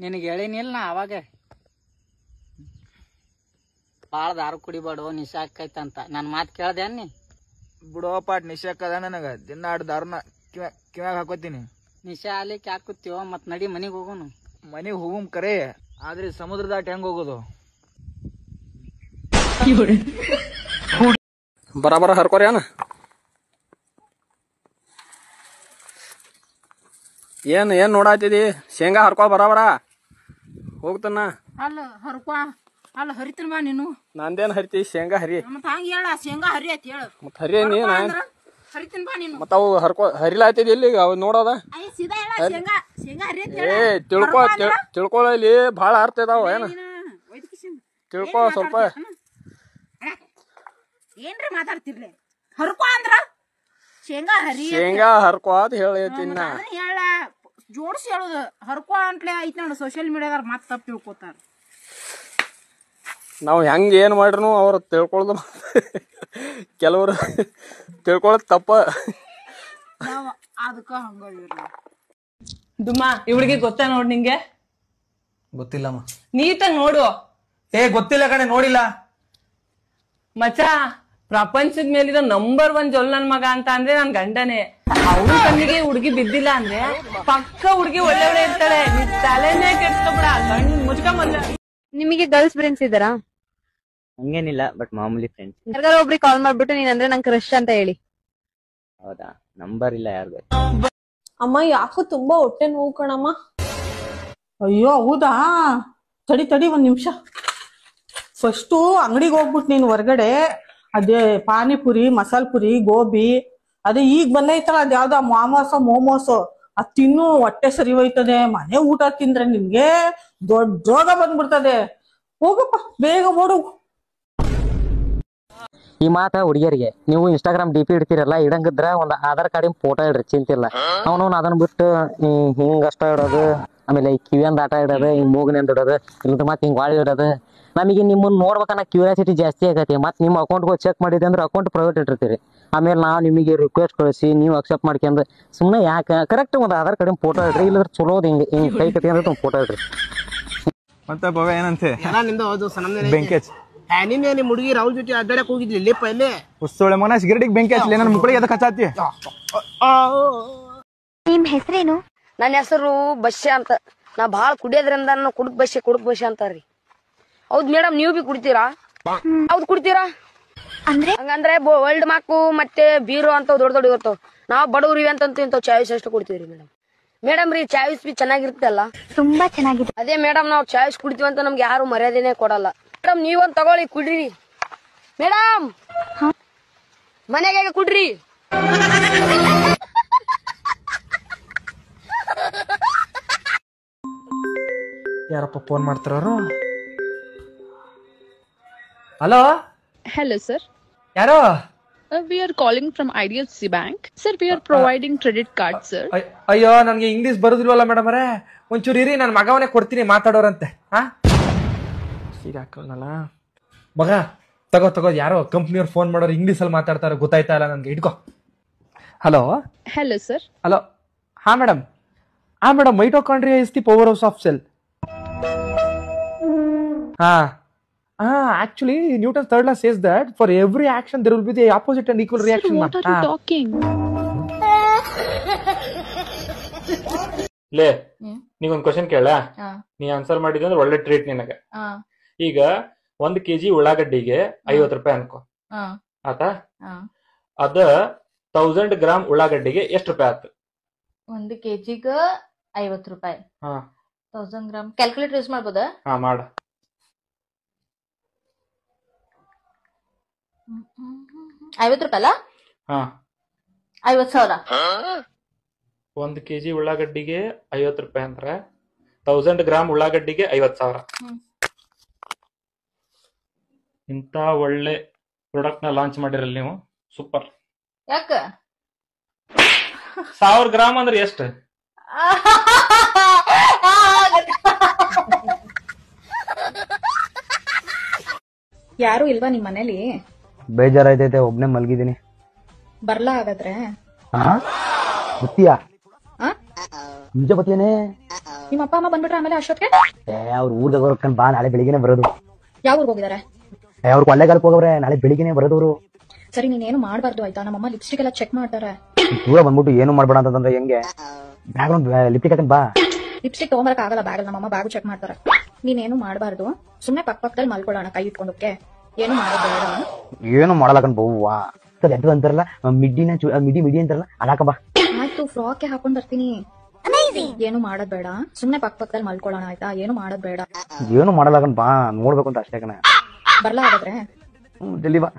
ನಿನಗೆ ಹೇಳಿನಿಲ್ಲ ನಾ ಅವಾಗ ಭಾಳ ದಾರು ಕುಡಿಬೇಡು ನಿಶಾ ಆಕೈತಂತ ನನ್ನ ಮಾತು ಕೇಳ್ದೇನ್ ನೀ? ಬಿಡೋ ಪಾಟ್ ನಿಶಾಕದ ನನಗ ದಿನ 2 ದಾರುನ ಕಿವ್ಯಾಗ ಹಾಕೋತೀನಿ. ನಿಶಾ ಆಲಿಕ್ಕೆ ಹಾಕುತ್ತೀವ ಮತ್ ನಡಿ ಮನಿಗೆ ಹೋಗೋನು. ಮನೆಗೆ ಹೋಗುಮ್ ಕರೆ, ಆದ್ರೆ ಸಮುದ್ರ ದಾಟ ಹೆಂಗ್ ಹೋಗೋದು? ಬರಾಬರ ಹರ್ಕೋರಿ ಅಣ್ಣ. ಏನ್ ನೋಡಾತಿದಿ? ಶೇಂಗಾ ಹರ್ಕೊ ಬರಾಬರ ಹೋಗ್ತಾನ. ಅಲ್ಲ ಹರ್ಕೊ ಅಲ್ಲ ಹರಿತೀನಿ ಬಾ ನೀನು. ನಂದೇನ್ ಹರಿತಿ? ಶೇಂಗಾ ಹರಿ. ಮತ್ ಹಂಗ ಹೇಳ ಶೇಂಗಾ ಹರಿ ಅಂತ ಹೇಳು. ಮತ್ ಹರಿ ನೀ ಹರಿತೀನಿ ಬಾ ನೀನು. ಮತ್ತ ಅವು ಹರಿಲಾತಿದಿ ಇಲ್ಲಿ ಅವ್ ನೋಡೋದ? ಸೀದಾ ಹೇಳ ಶೇಂಗಾ ಹರಿ ಅಂತ ಹೇಳ. ತಿಳ್ಕೊಳ್ಳಿ ಭಾಳ ಅರ್ಥ ಇದಾವ ಏನ? ತಿಳ್ಕೊ ಸ್ವಲ್ಪ. ಏನ್ರಿ ಮಾತಾಡ್ತಿರ್ಲಿ? ಹರ್ಕೊ ಅಂದ್ರ ಶೇಂಗಾ ಹರಿ. ಶೇಂಗಾ ಹರ್ಕೊ ಅಂತ ಹೇಳ್ತೀನಿ ನಾ. ಹೇಳ ಜೋಡ್ಸಿ ಹೇಳುದು. ಹರ್ಕೊ ಅಂತಲೇ ಐತಿ ನೋಡು ಸೋಶಿಯಲ್ ಮೀಡಿಯಾದಾರ ಮತ್ ತಪ್ಪು ತಿಳ್ಕೊತಾರ. ನಾವು ಹೆಂಗ್ ಏನ್ ಮಾಡ್ರು ಅವ್ರು ತಿಳ್ಕೊಳ್ದು ಕೆಲವ್ರು ತಿಳ್ಕೊಳದ್ ತಪ್ಪ. ಅದಕ್ಕ ಹಂಗ ದುಮ್ಮ ಇವಳಿಗೆ ಗೊತ್ತಾ ನೋಡ್ ನಿಂಗೆ? ಗೊತ್ತಿಲ್ಲಮ್ಮ. ನೀಟಾಗಿ ನೋಡು. ಗೊತ್ತಿಲ್ಲ ಕಣೆ, ನೋಡಿಲ್ಲ. ಮಚ್ಚ ಪ್ರಪಂಚದ ಮೇಲಿದ ನಂಬರ್ 1 ಜೊಲ್ ನನ್ ಮಗ ಅಂತ ಅಂದ್ರೆ ನನ್ ಗಂಡನೇ. ಅವ್ರ ಕಣ್ಣಿಗೆ ಹುಡುಗಿ ಬಿದ್ದಿಲ್ಲ ಅಂದ್ರೆ ಪಕ್ಕ ಹುಡುಗಿ ಒಳ್ಳೆ ಇರ್ತಾಳೆ. ನೀ ತಲೆನೇ ಕೆಡ್ಸ್ಕೊಬಿಡ. ಕಣ್ ಮುಚ್ಕೊಂಬಂದ. ನಿಮಗೆ ಗರ್ಲ್ಸ್ ಫ್ರೆಂಡ್ಸ್ ಇದ್ದಾರಾ? ಹಂಗೇನಿಲ್ಲ, ಬಟ್ ಮಾಮೂಲಿ ಫ್ರೆಂಡ್ಸ್. ಯಾರಿಗಾರ ಒಬ್ರಿಗೆ ಕಾಲ್ ಮಾಡ್ಬಿಟ್ಟು ನೀನ್ ಅಂದ್ರೆ ನಂಗೆ ಕ್ರಶ್ ಅಂತ ಹೇಳಿ. ಹೌದಾ? ನಂಬರ್ ಇಲ್ಲ ಯಾರ್ದು. ಅಮ್ಮ ಯಾಕೋ ತುಂಬಾ ಹೊಟ್ಟೆ ನೋವು ಕಣಮ್ಮ. ಅಯ್ಯೋ ಹೌದಾ? ತಡಿ 1 ನಿಮಿಷ. ಫಸ್ಟು ಅಂಗಡಿಗೆ ಹೋಗ್ಬಿಟ್ಟು ನೀನ್ ಹೊರ್ಗಡೆ ಅದೇ ಪಾನಿಪುರಿ, ಮಸಾಲ ಪುರಿ, ಗೋಬಿ ಅದೇ ಈಗ ಬಂದೈತಲ್ಲ ಅದ್ ಯಾವ್ದ ಮೋಮೋಸೋ ಅದ್ ತಿನ್ನು, ಹೊಟ್ಟೆ ಸರಿ ಹೋಯ್ತದೆ. ಮನೆ ಊಟ ತಿಂದ್ರೆ ನಿಮ್ಗೆ ದೊಡ್ಡ ರೋಗ ಬಂದ್ಬಿಡ್ತದೆ. ಹೋಗಪ್ಪ ಬೇಗ ಓಡು. ಈ ಮಾತ ಹುಡುಗಿಯರಿಗೆ, ನೀವು ಇನ್ಸ್ಟಾಗ್ರಾಮ್ ಡಿ ಪಿ ಇಡ್ತೀರಲ್ಲ, ಇಡಂಗಿದ್ರ ಒಂದ್ ಆಧಾರ್ ಕಾರ್ಡಿನ ಫೋಟೋ ಇಡ್ರಿ, ಚಿಂತಿಲ್ಲ. ಅವನು ಅದನ್ನ ಬಿಟ್ಟು ಹಿಂಗ ಅಷ್ಟ ಇಡೋದು, ಆಮೇಲೆ ಈ ಕಿವಿಯಂದ ಆಟ ಇಡೋದು, ಹಿಂಗ್ ಮೂಗಿನಿಂದ ಇಡೋದು, ಇಲ್ಲದ ಮತ್ತೆ ಹಿಂಗ್ ವಾಳಿ ಇಡೋದು. ನಮಗೆ ನಿಮ್ಮನ್ನ ನೋಡ್ಬೇಕನ್ನ ಕ್ಯೂರಿಯಾಸಿಟಿ ಜಾಸ್ತಿ ಆಗತ್ತೆ. ಮತ್ತೆ ನಿಮ್ಮ ಅಕೌಂಟ್ಗೆ ಚೆಕ್ ಮಾಡಿದೆ ಅಂದ್ರೆ ಅಕೌಂಟ್ ಪ್ರೈವೇಟ್ ಇಟ್ಟಿರ್ತೀರಿ. ಆಮೇಲೆ ನಾವು ನಿಮಗೆ ರಿಕ್ವೆಸ್ಟ್ ಕಳಿಸಿ ನೀವು ಅಕ್ಸೆಪ್ಟ್ ಮಾಡ್ಕೊಂಡು ಸುಮ್ಮನೆ ಯಾಕೆ? ಕರೆಕ್ಟ್ ಒಂದು ಆಧಾರ್ ಕಾರ್ಡಿನ ಫೋಟೋ ಇಡ್ರಿ, ಇಲ್ಲದ್ರೆ ಚಲೋದು ಹಿಂಗೆ ಕೈ ಕಟ್ಟಿ ಅಂದ್ರೆ ಫೋಟೋ ಇಡ್ರಿ. ಮತ್ತೆ ಭವ ಏನಂತೆ? ನಿಮ್ದು ಹೌದು ಬೆಂಕಿ ನಿನ್ನೆ ನಿಮ್ ಹುಡುಗಿ ರಾಹುಲ್ ಜೊತೆ ಅಡ್ಡಾಡಕ್ ಹೋಗಿದ್ಲಿ ಲಿಪ್ಪ ಇಲ್ಲಿ ಉಸ್ತೋಳೆ ಮನ ಸಿಗರೇಟಿಗೆ ಬೆಂಕಿ ಹಚ್ಚಲಿ, ನನ್ನ ಮುಕ್ಕಳಿಗೆ ಅದಕ್ಕೆ ಹಚ್ಚಾತಿ. ನಿಮ್ ಹೆಸರೇನು? ನನ್ನ ಹೆಸರು ಬಸ್ಯ ಅಂತ. ನಾ ಭಾಳ ಕುಡಿಯೋದ್ರಿಂದ ಕುಡುಕ್ ಬಸ್ಯ ಅಂತಾರ್ರಿ. ಹೌದ್ ಮೇಡಮ್, ನೀವು ಬಿ ಕುಡಿತೀರಾ? ಹೌದ್ ಕುಡಿತೀರಾ? ಹಂಗಂದ್ರೆ ವರ್ಲ್ಡ್ ಮಾಕು ಮತ್ತೆ ಬೀರು ಅಂತ ದೊಡ್ಡ ಇರ್ತಾವ. ನಾವ್ ಬಡವ್ರಿ ಅಂತಂತ ಇಂಥವ್ ಚಾಯ್ಸ್ ಅಷ್ಟು ಕುಡಿತೀವ್ರಿ ಮೇಡಮ್ ರೀ. ಚಾಯ್ಸ್ ಬಿ ಚೆನ್ನಾಗಿರುತ್ತಲ್ಲ? ತುಂಬಾ ಚೆನ್ನಾಗಿದೆ. ಅದೇ ಮೇಡಮ್, ನಾವ್ ಚಾಯ್ಸ್ ಕುಡಿತೀವಿ ಅಂತ ನಮ್ಗೆ ಯಾರು ಮರ್ಯಾದೆನೆ ಕೊಡಲ್ಲ. ಮೇಡಮ್ ನೀವೊಂದ್ ತಗೊಳ್ಳಿ, ಕುಡ್ರಿ ಮೇಡಮ್. ಮನೆಗೆ ಕುಡ್ರಿ. ಯಾರಪ್ಪ ಫೋನ್ ಮಾಡ್ತಾರ? ಹಲೋ. Hello, sir. ಯಾರೋ? We are calling from IDFC Bank. Sir, we are providing credit cards, sir. ಅಯ್ಯೋ, ನನ್ಗೆ ಇಂಗ್ಲಿಷ್ ಬರುದಿಲ್ವಲ್ಲ ಮೇಡಮ್ ಅವರೇ. ಒಂಚೂರು ಇರಿ, ನನ್ನ ಮಗವನೇ ಕೊಡ್ತೀನಿ ಮಾತಾಡೋರಂತೆ. ಈಗ ಹಾಕಲ್ಲ ಮಗ. ತಗೋ ಯಾರೋ ಕಂಪ್ನಿಯವ್ರು ಫೋನ್ ಮಾಡೋರು ಇಂಗ್ಲಿಷ್ ಅಲ್ಲಿ ಮಾತಾಡ್ತಾರ, ಗೊತ್ತಾಯ್ತಾ ಇಲ್ಲ ನನ್ಗೆ. ಇಟ್ಕೋ. ಹಲೋ. Hello, sir. ಹಲೋ. ಹಾ madam. Mitochondria is the power of cell. Actually, Newton's third law says that for every action there will be the opposite and equal reaction. What are you talking? ಲೇ, ನೀಗೊಂದ್ question ಕೇಳ, ನೀ answer ಮಾಡಿದ್ರೆ ಒಳ್ಳೆ treat ನಿನಗೆ. ಈಗ 1 kg ಉಳ್ಳಾಗಡ್ಡಿಗೆ 50 ರೂಪಾಯಿ ಅನ್ಕೋ, ಆತಾ? ಅದ 1000 ಗ್ರಾಮ್ ಉಳ್ಳಾಗಡ್ಡಿಗೆ ಎಷ್ಟು ರೂಪಾಯಿ ಆಯ್ತು? 1 kg 50 ರೂಪಾಯಿ. 1000 ಗ್ರಾಮ್ ಕ್ಯಾಲ್ಕುಲೇಟರ್ ಯೂಸ್ ಮಾಡ್ಬೋದಾ? ಮಾಡ. 50 ರೂಪಾಯಿ ಅಲ್ಲ? 50,000. 1 kg ಉಳ್ಳಾಗಡ್ಡಿಗೆ 50 ರೂಪಾಯಿ ಅಂದ್ರೆ 1000 ಗ್ರಾಮ್ ಉಳ್ಳಾಗಡ್ಡಿಗೆ 50,000. ಇಂತ ಒಳ್ಳೆ ಪ್ರಾಡಕ್ಟ್ ನ ಲಾಂಚ್ ಮಾಡಿರಲ್ಲ ನೀವು, ಸೂಪರ್. ಯಾಕ? 1000 ಗ್ರಾಮ್ ಅಂದ್ರೆ ಎಷ್ಟು? ಯಾರು ಇಲ್ವಾ ನಿಮ್ ಮನೇಲಿ? ಬೇಜಾರಾಯ್ತೈತೆ, ಒಬ್ನೇ ಮಲ್ಗಿದೀನಿ. ಬರ್ಲಾ ಹಾಗಾದ್ರೆ? ಬತ್ತೀಯಾ? ಮುಂಚೆ ಬತ್ತೀಯನೇ? ನಿಮ್ಮ ಅಪ್ಪ ಅಮ್ಮ ಬಂದ್ಬಿಟ್ರೆ ಆಮೇಲೆ ಅಷ್ಟೊತ್ತಿಗೆ ಅವ್ರ ಊರ್ದಾಗ ಹೊರಕಂಡ್ ಬಾ, ನಾಳೆ ಬೆಳಿಗ್ಗೆನೆ ಬರೋದು. ಯಾವ ಊರಿಗೆ ಹೋಗಿದ್ದಾರೆ? ಅವ್ರು ಕೊಳ್ಳೇಗಾಲಕ್ಕೆ ಹೋಗವ್ರೆ, ನಾಳೆ ಬೆಳಿಗ್ಗೆನೆ ಬರೋದವ್ರು. ಸರಿ ನೀನೇನು ಮಾಡ್ಬಾರ್ದು ಆಯ್ತಾ, ನಮ್ಮಮ್ಮ ಲಿಪ್ಸ್ಟಿಕ್ ಎಲ್ಲ ಚೆಕ್ ಮಾಡ್ತಾರೆ. ದೂರ ಬಂದ್ಬಿಟ್ಟು ಏನು ಮಾಡ್ಬೇಡ ಅಂತಂದ್ರೆ ಹೆಂಗೆ? ಬ್ಯಾಗ್ ಲಿಪ್ಟಿಕ್ ಹಾಕೊಂಡ್ ಬಾ. ಲಿಪ್ಸ್ಟಿಕ್ ತಗೊಂಬರಕ್ ಆಗಲ್ಲ ಬ್ಯಾಗ್, ನಮ್ಮಮ್ಮ ಬ್ಯಾಗ್ ಚೆಕ್ ಮಾಡ್ತಾರೆ. ನೀನೇನು ಮಾಡ್ಬಾರ್ದು, ಸುಮ್ನೆ ಪಕ್ಕದಲ್ಲಿ ಮಲ್ಕೊಳ್ಳೋಣ ಕೈ ಇಟ್ಕೊಂಡಕ್ಕೆ. ಏನು ಮಾಡೋದು ಬೇಡ. ಏನು ಮಾಡಲ್ಲ ಬಹುವಾ ಅಂತಾರಲ್ಲ, ಮಿಡಿ ಅಂತಾರಲ್ಲ, ಅದಾಕ ಬಾ. ಆಯ್ತು, ಫ್ರಾಕ್ ಹಾಕೊಂಡ್ ಬರ್ತೀನಿ. ಏನು ಮಾಡೋದ್ ಬೇಡ, ಸುಮ್ನೆ ಪಕ್ಕದಲ್ಲಿ ಮಲ್ಕೊಳ್ಳೋಣ ಆಯ್ತಾ? ಏನು ಮಾಡೋದ್ ಬೇಡ. ಏನು ಮಾಡಲ್ಲ ಬಾ, ನೋಡ್ಬೇಕು ಅಂತ ಅಷ್ಟೇ ಕಣ. ಬರ್ಲಾ ಹಾಗಾದ್ರೆ? ಜಲ್ದಿ ಬಾ.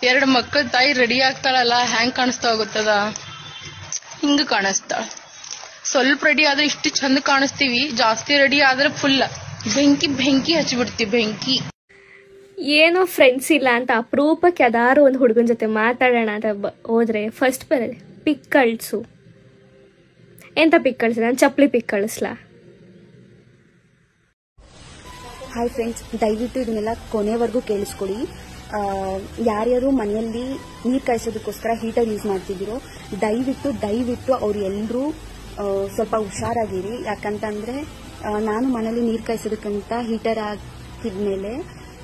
ಎರಡು ಮಕ್ಕಳ ತಾಯಿ ರೆಡಿ ಆಗ್ತಾಳಲ್ಲ, ಹೆಂಗ್ ಕಾಣಿಸ್ತಾ ಹೋಗುತ್ತದ? ಹಿಂಗ ಕಾಣಿಸ್ತಾಳ. ಸ್ವಲ್ಪ ರೆಡಿ ಆದ್ರೆ ಇಷ್ಟು ಚಂದ ಕಾಣಿಸ್ತೀವಿ, ಜಾಸ್ತಿ ರೆಡಿ ಆದ್ರೆ ಫುಲ್ ಬೆಂಕಿ ಹಚ್ಚಿಬಿಡ್ತೀವಿ. ಬೆಂಕಿ ಏನೋ ಫ್ರೆಂಡ್ಸ್ ಇಲ್ಲ ಅಂತ ಅಪರೂಪಕ್ಕೆ ಯಾವ್ದಾರು ಒಂದು ಹುಡುಗನ ಜೊತೆ ಮಾತಾಡೋಣ ಅಂತ ಹೋದ್ರೆ ಫಸ್ಟ್ ಬರೋದೆ ಪಿಕ್ ಕಳಿಸು. ಎಂತ ಪಿಕ್ ಕಳಿಸಿ? ನಾನು ಚಪ್ಪಲಿ ಪಿಕ್ ಕಳಿಸ್ಲಾ? ಹಾಯ್ ಫ್ರೆಂಡ್ಸ್, ದಯವಿಟ್ಟು ಇದನ್ನೆಲ್ಲ ಕೊನೆವರೆಗೂ ಕೇಳಿಸ್ಕೊಡಿ. ಯಾರ್ಯಾರು ಮನೆಯಲ್ಲಿ ನೀರು ಕಾಯಿಸೋದಕ್ಕೋಸ್ಕರ ಹೀಟರ್ ಯೂಸ್ ಮಾಡ್ತಿದ್ದೀರೋ ದಯವಿಟ್ಟು ಅವ್ರು ಎಲ್ಲರೂ ಸ್ವಲ್ಪ ಹುಷಾರಾಗಿರಿ. ಯಾಕಂತಂದ್ರೆ ನಾನು ಮನೇಲಿ ನೀರು ಕಾಯಿಸೋದಕ್ಕಂತ ಹೀಟರ್ ಹಾಕಿದ್ಮೇಲೆ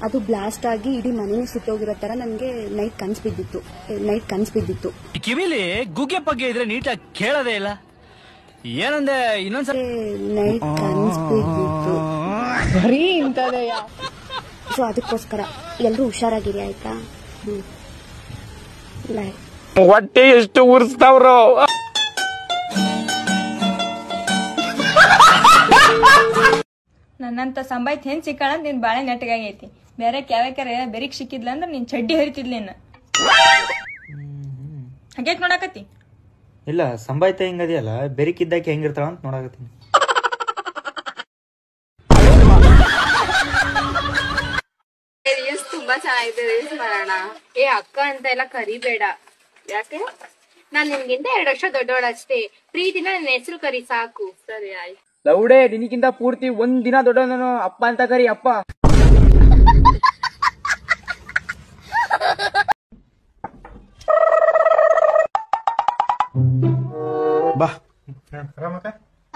ಅದು ಬ್ಲಾಸ್ಟ್ ಆಗಿ ಇಡೀ ಮನೇನೆ ಸುಟ್ಟೋಗಿರೋ ತರ ನನಗೆ ನೈಟ್ ಕನ್ಸ್ ಬಿದ್ದಿತ್ತು. ಕಿವಿಲಿ ಗುಗ್ಗೆ ಪಗ್ಗೆ ಇದ್ರೆ ನೀಟಾಗಿ ಕೇಳೋದೇ ಇಲ್ಲ. ಏನಂದೆ ಇನ್ನೊಂದ್ಸರಿ? ನೈಟ್ ಕನ್ಸ್ ಬಿದ್ದಿತ್ತು. ಸೊ ಅದಕ್ಕೋಸ್ಕರ ಎಲ್ಲರೂ ಹುಷಾರಾಗಿರಿ ಆಯ್ತಾ? ಹೊಟ್ಟೆ ಎಷ್ಟು ಉರ್ಸ್ತಾವ್ರೋ. ನನ್ನಂತ ಸಂಬಾಯ್ತು ಹೆಣ್ ಸಿಕ್ಕಾಳ ನಿನ್ ಬಾಳೆ ನೆಟ್ಟಗಾಗೈತಿ. ಬೇರೆ ಕ್ಯಾವ್ಯಾಕ್ಯಾರ ಬೆರಿಕ್ ಸಿಕ್ಕಿದ್ಲ ಅಂದ್ರ ನೀನ್ ಚಡ್ಡಿ ಹರಿತಿದ್ಲೇನ? ಹಾಗೇಕ್ ನೋಡಾಕತಿ? ಇಲ್ಲ, ಸಂಬಾಯ್ತ ಹಿಂಗದಿಯಲ್ಲ, ಬೆರಿಕಿದ್ದಾಕೆ ಹೆಂಗಿರ್ತಾಳ ಅಂತ ನೋಡಾಕತ್ತೀನಿ. ರೀಲ್ಸ್ ತುಂಬಾ ಚೆನ್ನಾಗಿದೆ, ರೀಲ್ಸ್ ಮಾಡೋಣ. ಏ ಅಕ್ಕ ಅಂತ ಎಲ್ಲ ಕರಿಬೇಡ. ಯಾಕೆ? ನಾನ್ ನಿನ್ಗಿಂತ 2 ವರ್ಷ ದೊಡ್ಡವಳ ಅಷ್ಟೇ. ಪ್ರೀತಿನ ನನ್ನ ಹೆಸರು ಕರಿ ಸಾಕು. ಸರಿ ಆಯ್ತು. ಲೌಡೆ, ನಿನಗಿಂತ ಪೂರ್ತಿ 1 ದಿನ ದೊಡ್ಡ ನಾನು. ಅಪ್ಪ ಅಂತ ಕರಿ, ಅಪ್ಪ. ಬಾ.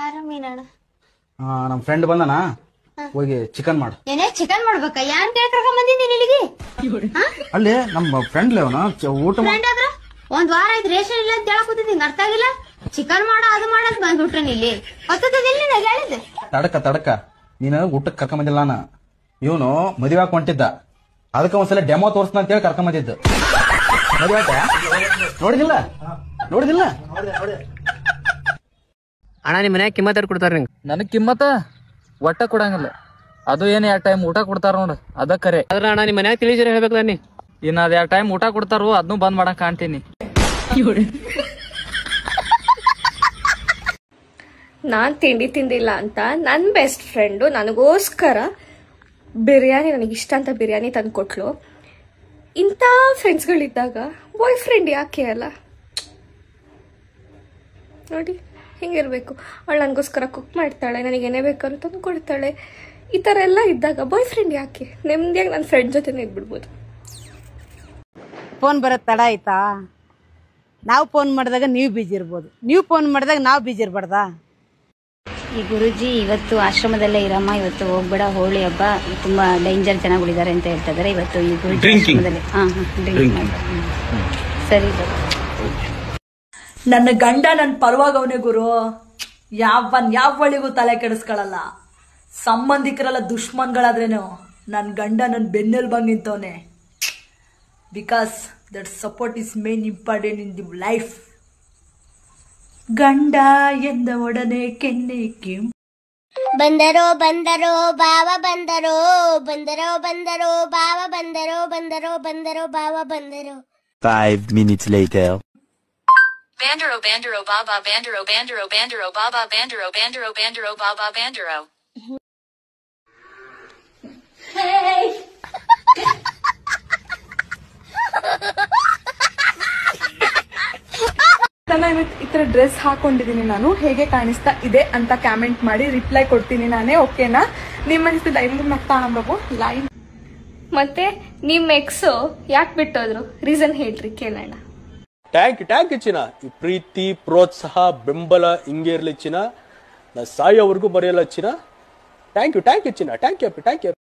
ಆರಾಮೇನಣ್ಣ? ನಮ್ ಫ್ರೆಂಡ್ ಬಂದನ, ಹೋಗಿ ಚಿಕನ್ ಮಾಡು. ಏನೇ ಚಿಕನ್ ಮಾಡ್ಬೇಕಾ? ಯಾನ್ ಕರ್ಕೊಂಡ್ ಬಂದಿದ್ದೀನಿ ಇಲ್ಲಿಗೆ? ಅಲ್ಲಿ ನಮ್ಮ ಫ್ರೆಂಡ್ ಲೇವನ ಊಟ ಫ್ರೆಂಡ್ ಆದ್ರ 1 ವಾರ ಆಯ್ತು ರೇಷನ್ ಇಲ್ಲ ಅಂತ ಹೇಳಕ್ ಕೂತಿದ್ದೀನಿ. ಅರ್ಥ ಆಗಿಲ್ಲ? ಚಿಕನ್ ಮಾಡ ಅದು ಮಾಡಕ್ ಬಂದ್ಬಿಟ್ರೆ ಇಲ್ಲಿ ಹೇಳಿದ್ದೆ. ತಡಕ ನೀನು ಊಟಕ್ಕೆ ಕರ್ಕೊಂಡ್ ಬಂದಿಲ್ಲ. ನಾನು ಇವನು ಮದುವೆ ಹಾಕಿ ಹೊಂಟಿದ್ದ, ಅದಕ್ಕೆ ಒಂದ್ಸಲ ಡೆಮೋ ತೋರಿಸ್ನ ಅಂತ ಹೇಳಿ ಕರ್ಕೊಂಡ್ ಬಂದಿದ್ದು. ಮದುವೆ ನೋಡಿದಿಲ್ಲ? ಅಣ್ಣ, ನಿಮ್ ಮನ್ಯಾಗ ಕಿಮ್ಮತ್ ಕೊಡ್ತಾರ ನಿಂಗೆ? ನನಗ್ ಕಿಮ್ಮತ್ತ ಒಟ್ಟ ಕೊಡಂಗಿಲ್ಲ. ಅದು ಏನ್ 2 ಟೈಮ್ ಊಟ ಕೊಡ್ತಾರ ನೋಡು, ಅದ ಕರೆ. ಆದ್ರ ಅಣ್ಣ, ನಿಮ್ ಮನ್ಯಾಗ ತಿಳಿಸಿರ ಹೇಳ್ಬೇಕಲ್ಲ ನೀ. ಇನ್ನ ಅದ್ 2 ಟೈಮ್ ಊಟ ಕೊಡ್ತಾರು, ಅದನ್ನು ಬಂದ್ ಮಾಡಕ್ ಕಾಣ್ತೀನಿ. ನಾನ್ ತಿಂಡಿ ತಿಂದಿಲ್ಲ ಅಂತ ನನ್ನ ಬೆಸ್ಟ್ ಫ್ರೆಂಡು ನನಗೋಸ್ಕರ ಬಿರಿಯಾನಿ, ನನಗಿಷ್ಟ ಅಂತ ಬಿರಿಯಾನಿ ತಂದು ಕೊಟ್ಲು. ಇಂಥ ಫ್ರೆಂಡ್ಸ್ಗಳಿದ್ದಾಗ ಬಾಯ್ ಫ್ರೆಂಡ್ ಯಾಕೆ ಅಲ್ಲ? ನೋಡಿ ಹಿಂಗಿರ್ಬೇಕು. ಅವಳು ನನಗೋಸ್ಕರ ಕುಕ್ ಮಾಡ್ತಾಳೆ, ನನಗೇನೇ ಬೇಕಾದ್ರೂ ತಂದು ಕೊಡ್ತಾಳೆ. ಈ ಥರ ಎಲ್ಲ ಇದ್ದಾಗ ಬಾಯ್ ಫ್ರೆಂಡ್ ಯಾಕೆ? ನೆಮ್ಮದಿಯಾಗಿ ನನ್ನ ಫ್ರೆಂಡ್ ಜೊತೆನೇ ಇದ್ಬಿಡ್ಬೋದು. ಫೋನ್ ಬರೋದು ತಡ ಆಯ್ತಾ? ನಾವು ಫೋನ್ ಮಾಡಿದಾಗ ನೀವು ಬಿಜಿ ಇರ್ಬೋದು, ನೀವು ಫೋನ್ ಮಾಡಿದಾಗ ನಾವು ಬಿಜಿ ಇರ್ಬಾರ್ದಾ? ಈ ಗುರುಜಿ ಇವತ್ತು ಆಶ್ರಮದಲ್ಲೇ ಇರಮ್ಮ, ಇವತ್ತು ಹೋಗ್ಬೇಡ, ಹೋಳಿ ಹಬ್ಬ ತುಂಬಾ ಡೇಂಜರ್ ಜನಗಳಿದ್ದಾರೆ ಅಂತ ಹೇಳ್ತಾ ಇದಾರೆ. ಇವತ್ತು ಈ ಗುರುಜಿ ಆಶ್ರಮದಲ್ಲಿ ಡ್ರಿಂಕ್ ಮಾಡಿ. ಸರಿ ನನ್ನ ಗಂಡ ನನ್ನ ಪರವಾಗವನೇ ಗುರು. ಯಾವ ಬಳಿಗೂ ತಲೆ ಕೆಡಿಸ್ಕೊಳ್ಳಲ್ಲ. ಸಂಬಂಧಿಕರೆಲ್ಲ ದುಶ್ಮನ್ಗಳಾದ್ರೇನು ನನ್ನ ಗಂಡ ನನ್ನ ಬೆನ್ನೆಲ್ ಬಂದು ನಿಂತವನೆ. Because that support is main important in the life. ಗಂಡ ಎಂದ ಒಡನೆ ಕೆನ್ನೆ ಕಿಂ ಬಂದರೋ ಬಾವ ಬಂದರೋ ಬಾವ ಬಂದರೋ. 5 minutes later. Bandero baba bandero baba bandero baba bandero. Hey. ಈ ತರ ಡ್ರೆಸ್ ಹಾಕೊಂಡಿದೀನಿ, ನಾನು ಹೇಗೆ ಕಾಣಿಸ್ತಾ ಇದೆ ಅಂತ ಕಾಮೆಂಟ್ ಮಾಡಿ ರಿಪ್ಲೈ ಕೊಡ್ತೀನಿ ನಾನೇ. ಓಕೆನಾ? ನಿಮ್ಮ ಹೆಸರು ಲೈವ್ ನಗ್ತಾಣಬೇಕು ಲೈವ್. ಮತ್ತೆ ನಿಮ್ ಎಕ್ಸ್ ಯಾಕೆ ಬಿಟ್ಟೋದ್ರು? ರೀಸನ್ ಹೇಳ್ರಿ ಕೇಳೋಣ. ಟ್ಯಾಂಕ್ ಯು ಚಿನ್ನ. ಈ ಪ್ರೀತಿ ಪ್ರೋತ್ಸಾಹ ಬೆಂಬಲ ಹಿಂಗೆ ಇರ್ಲಿ ಚಿನ್ನ. ನಾ ಸಾಯೋವರೆಗೂ ಮರೆಯಲ್ಲ ಚಿನ್ನ. ಥ್ಯಾಂಕ್ ಯು ಚಿನ್ನ. Thank you.